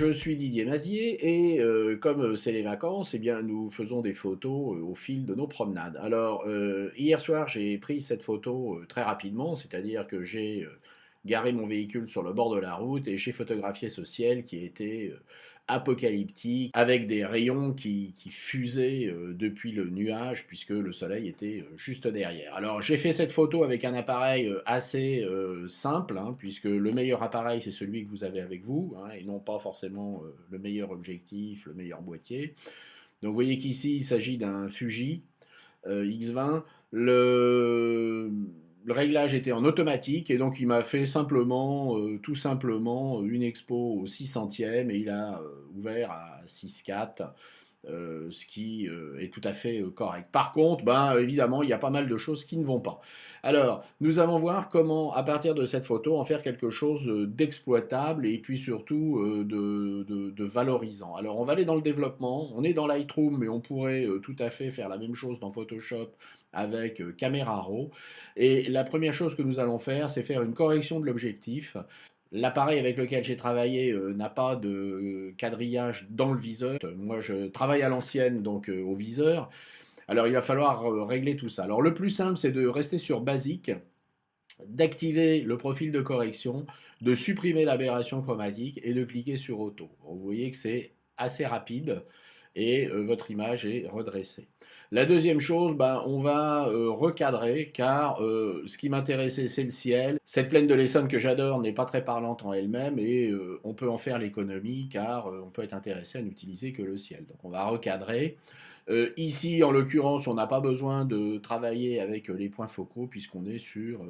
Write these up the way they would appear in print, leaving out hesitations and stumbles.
je suis Didier Mazier et comme c'est les vacances, eh bien, nous faisons des photos au fil de nos promenades. Alors, hier soir, j'ai pris cette photo très rapidement, c'est-à-dire que j'ai garé mon véhicule sur le bord de la route et j'ai photographié ce ciel qui était apocalyptique, avec des rayons qui fusaient depuis le nuage, puisque le soleil était juste derrière. Alors j'ai fait cette photo avec un appareil assez simple, hein, puisque le meilleur appareil c'est celui que vous avez avec vous, hein, et non pas forcément le meilleur objectif, le meilleur boîtier. Donc vous voyez qu'ici il s'agit d'un Fuji X20. Le réglage était en automatique et donc il m'a fait simplement, tout simplement, une expo au 6 centième et il a ouvert à 6,4. Ce qui est tout à fait correct. Par contre, ben, évidemment, il y a pas mal de choses qui ne vont pas. Alors, nous allons voir comment, à partir de cette photo, en faire quelque chose d'exploitable et puis surtout de valorisant. Alors, on va aller dans le développement. On est dans Lightroom, mais on pourrait tout à fait faire la même chose dans Photoshop avec Camera Raw. Et la première chose que nous allons faire, c'est faire une correction de l'objectif. L'appareil avec lequel j'ai travaillé n'a pas de quadrillage dans le viseur. Moi, je travaille à l'ancienne, donc au viseur. Alors, il va falloir régler tout ça. Alors, le plus simple, c'est de rester sur basique, d'activer le profil de correction, de supprimer l'aberration chromatique et de cliquer sur auto. Vous voyez que c'est assez rapide et votre image est redressée. La deuxième chose, ben, on va recadrer car ce qui m'intéressait c'est le ciel. Cette plaine de l'Essonne que j'adore n'est pas très parlante en elle-même et on peut en faire l'économie car on peut être intéressé à n'utiliser que le ciel. Donc on va recadrer. Ici, en l'occurrence, on n'a pas besoin de travailler avec les points focaux puisqu'on est sur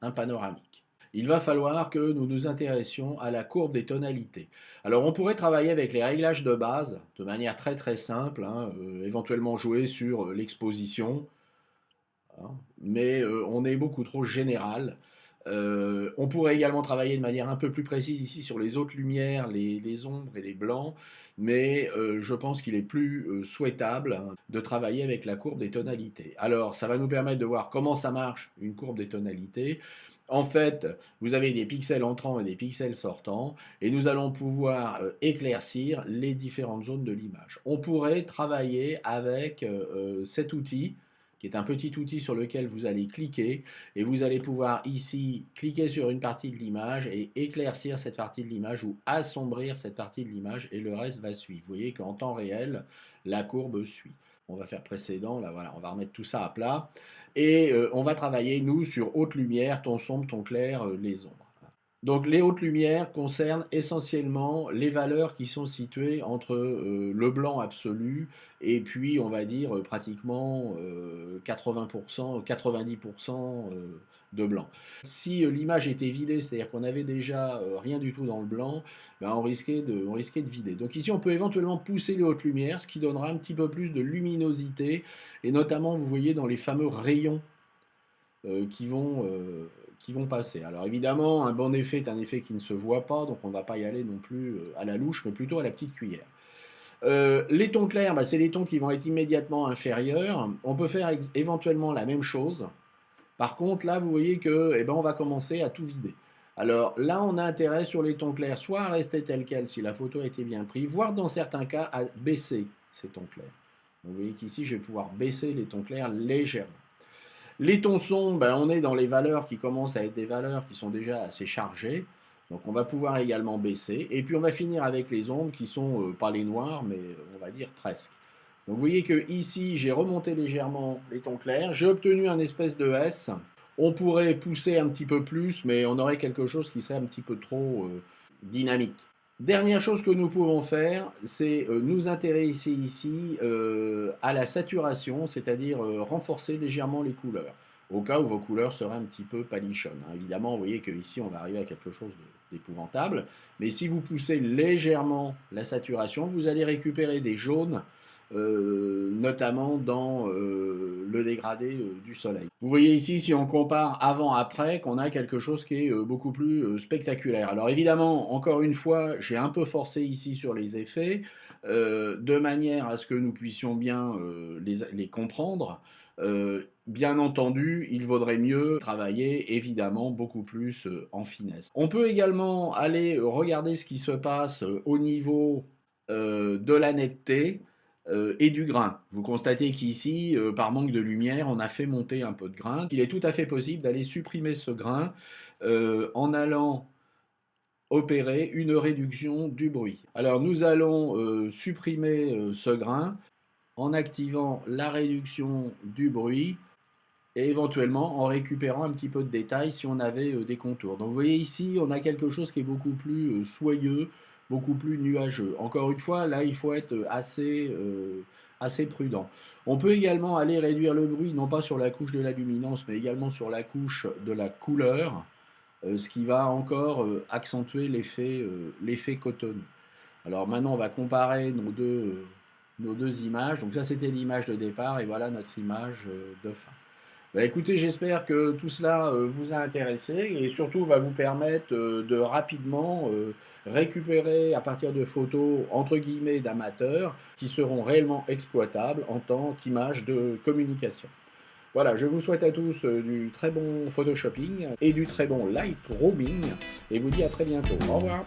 un panoramique. Il va falloir que nous nous intéressions à la courbe des tonalités. Alors on pourrait travailler avec les réglages de base de manière très très simple, hein, éventuellement jouer sur l'exposition, hein, mais on est beaucoup trop général. On pourrait également travailler de manière un peu plus précise ici sur les hautes lumières, les ombres et les blancs, mais je pense qu'il est plus souhaitable, hein, de travailler avec la courbe des tonalités. Alors, ça va nous permettre de voir comment ça marche, une courbe des tonalités. En fait, vous avez des pixels entrants et des pixels sortants, et nous allons pouvoir éclaircir les différentes zones de l'image. On pourrait travailler avec cet outil, qui est un petit outil sur lequel vous allez cliquer et vous allez pouvoir ici cliquer sur une partie de l'image et éclaircir cette partie de l'image ou assombrir cette partie de l'image et le reste va suivre. Vous voyez qu'en temps réel, la courbe suit. On va faire précédent, là voilà, on va remettre tout ça à plat et on va travailler nous sur haute lumière, ton sombre, ton clair, les ombres. Donc les hautes lumières concernent essentiellement les valeurs qui sont situées entre le blanc absolu et puis on va dire pratiquement 80%, 90% de blanc. Si l'image était vidée, c'est-à-dire qu'on avait déjà rien du tout dans le blanc, ben on risquait de vider. Donc ici on peut éventuellement pousser les hautes lumières, ce qui donnera un petit peu plus de luminosité et notamment vous voyez dans les fameux rayons euh, qui, vont, euh, qui vont passer. Alors évidemment, un bon effet est un effet qui ne se voit pas, donc on ne va pas y aller non plus à la louche, mais plutôt à la petite cuillère. Les tons clairs, bah, c'est les tons qui vont être immédiatement inférieurs. On peut faire éventuellement la même chose. Par contre, là, vous voyez que, eh ben, on va commencer à tout vider. Alors là, on a intérêt sur les tons clairs, soit à rester tel quel si la photo a été bien prise, voire dans certains cas à baisser ces tons clairs. Donc, vous voyez qu'ici, je vais pouvoir baisser les tons clairs légèrement. Les tons sombres, ben, on est dans les valeurs qui commencent à être des valeurs qui sont déjà assez chargées. Donc on va pouvoir également baisser. Et puis on va finir avec les ombres qui sont pas les noirs, mais on va dire presque. Donc vous voyez que ici j'ai remonté légèrement les tons clairs. J'ai obtenu un espèce de S. On pourrait pousser un petit peu plus, mais on aurait quelque chose qui serait un petit peu trop dynamique. Dernière chose que nous pouvons faire, c'est nous intéresser ici à la saturation, c'est-à-dire renforcer légèrement les couleurs, au cas où vos couleurs seraient un petit peu palichonnes, hein. Évidemment, vous voyez qu'ici, on va arriver à quelque chose d'épouvantable, mais si vous poussez légèrement la saturation, vous allez récupérer des jaunes, notamment dans le dégradé du soleil. Vous voyez ici, si on compare avant-après, qu'on a quelque chose qui est beaucoup plus spectaculaire. Alors évidemment, encore une fois, j'ai un peu forcé ici sur les effets, de manière à ce que nous puissions bien les comprendre. Bien entendu, il vaudrait mieux travailler évidemment beaucoup plus en finesse. On peut également aller regarder ce qui se passe au niveau de la netteté et du grain. Vous constatez qu'ici, par manque de lumière, on a fait monter un peu de grain. Il est tout à fait possible d'aller supprimer ce grain en allant opérer une réduction du bruit. Alors nous allons supprimer ce grain en activant la réduction du bruit et éventuellement en récupérant un petit peu de détails si on avait des contours. Donc vous voyez ici, on a quelque chose qui est beaucoup plus soyeux, beaucoup plus nuageux. Encore une fois, là, il faut être assez prudent. On peut également aller réduire le bruit, non pas sur la couche de la luminance, mais également sur la couche de la couleur, ce qui va encore accentuer l'effet cotonneux. Alors maintenant, on va comparer nos deux images. Donc ça, c'était l'image de départ et voilà notre image de fin. Bah, écoutez, j'espère que tout cela vous a intéressé et surtout va vous permettre de rapidement récupérer à partir de photos entre guillemets d'amateurs qui seront réellement exploitables en tant qu'image de communication. Voilà, je vous souhaite à tous du très bon photoshopping et du très bon lightrooming et vous dis à très bientôt. Au revoir.